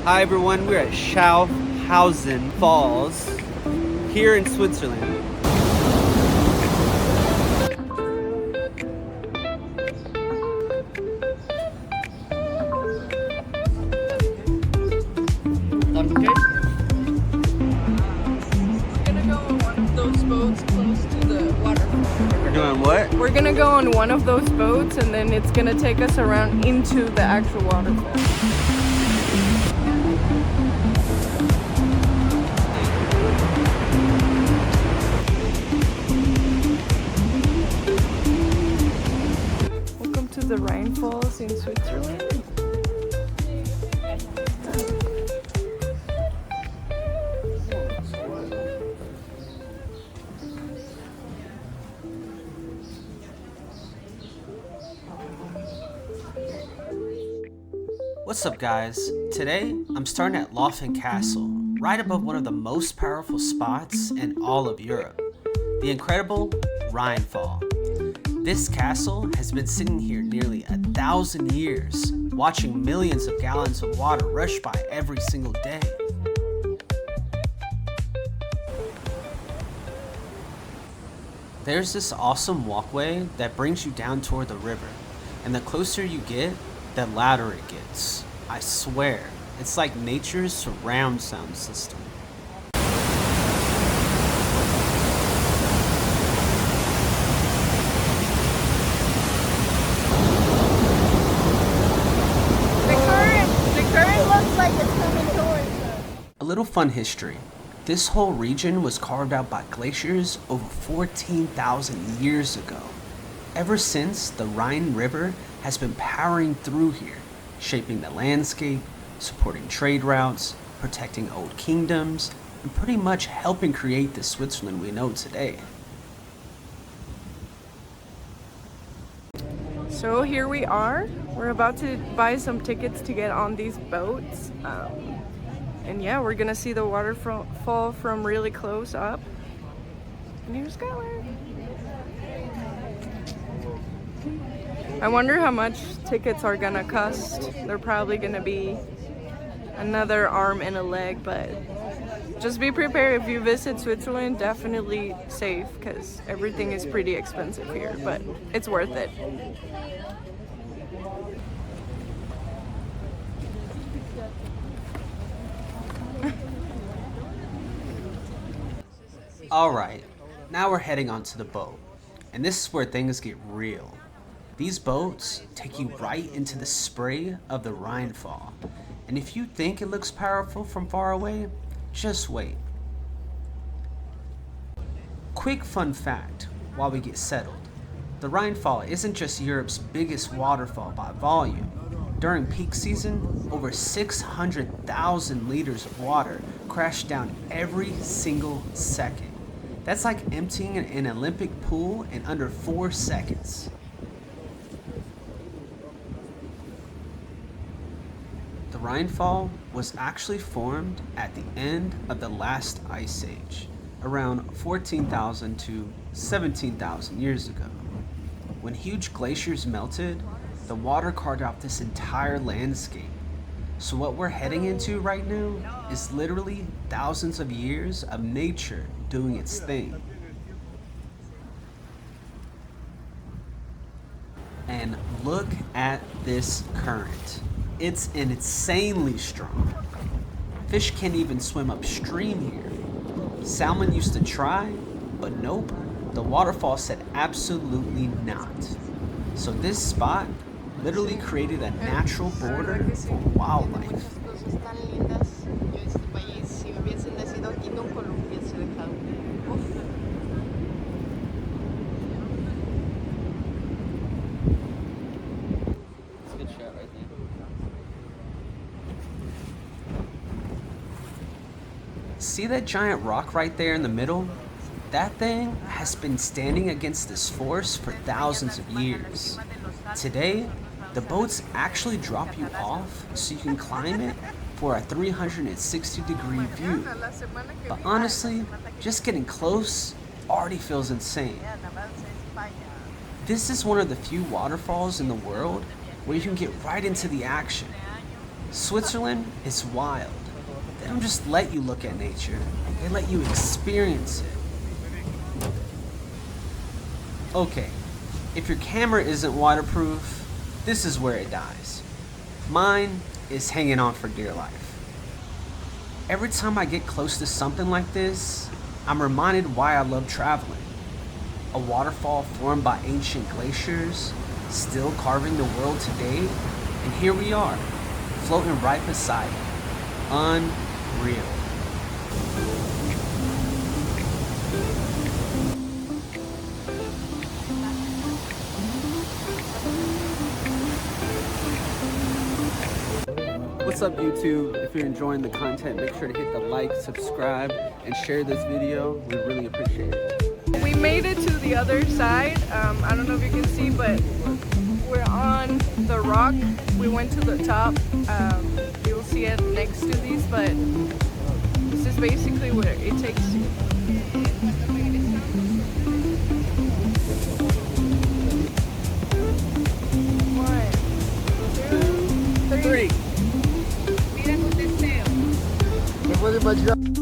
Hi everyone, we're at Schaffhausen Falls here in Switzerland. We're gonna go on one of those boats close to the waterfall. We're doing what? We're gonna go on one of those boats and then it's gonna take us around into the actual waterfall. Welcome to the Rheinfall in Switzerland. What's up guys? Today I'm starting at Laufen Castle, right above one of the most powerful spots in all of Europe, the incredible Rheinfall. This castle has been sitting here nearly 1,000 years, watching millions of gallons of water rush by every single day. There's this awesome walkway that brings you down toward the river, and the closer you get, the louder it gets. I swear, it's like nature's surround sound system. The current looks like it's coming towards us. A little fun history. This whole region was carved out by glaciers over 14,000 years ago. Ever since, the Rhine River has been powering through here, shaping the landscape, supporting trade routes, protecting old kingdoms, and pretty much helping create the Switzerland we know today. So here we are. We're about to buy some tickets to get on these boats. And yeah, we're gonna see the waterfall from really close up. And here's Skylar. I wonder how much tickets are gonna cost. They're probably gonna be another arm and a leg, but just be prepared. If you visit Switzerland, definitely save because everything is pretty expensive here, but it's worth it. Alright, now we're heading onto the boat, and this is where things get real. These boats take you right into the spray of the Rheinfall, and if you think it looks powerful from far away, just wait. Quick fun fact while we get settled. The Rheinfall isn't just Europe's biggest waterfall by volume. During peak season, over 600,000 liters of water crash down every single second. That's like emptying an Olympic pool in under 4 seconds. The Rheinfall was actually formed at the end of the last ice age, around 14,000 to 17,000 years ago. When huge glaciers melted, the water carved out this entire landscape. So what we're heading into right now is literally thousands of years of nature doing its thing. And look at this current. It's insanely strong. Fish can't even swim upstream here. Salmon used to try, but nope, the waterfall said absolutely not. So this spot literally created a natural border for wildlife. See that giant rock right there in the middle? That thing has been standing against this force for thousands of years. Today, the boats actually drop you off so you can climb it for a 360-degree view. But honestly, just getting close already feels insane. This is one of the few waterfalls in the world where you can get right into the action. Switzerland is wild. They don't just let you look at nature, they let you experience it. Okay, if your camera isn't waterproof, this is where it dies. Mine is hanging on for dear life. Every time I get close to something like this, I'm reminded why I love traveling. A waterfall formed by ancient glaciers, still carving the world today, and here we are, floating right beside it. Unreal. What's up, YouTube? If you're enjoying the content, make sure to hit the like, subscribe, and share this video. We really appreciate it. We made it to the other side. I don't know if you can see, but we're on the rock. We went to the top. You'll see it next to these, but this is basically where it takes you. One, two, three. Después de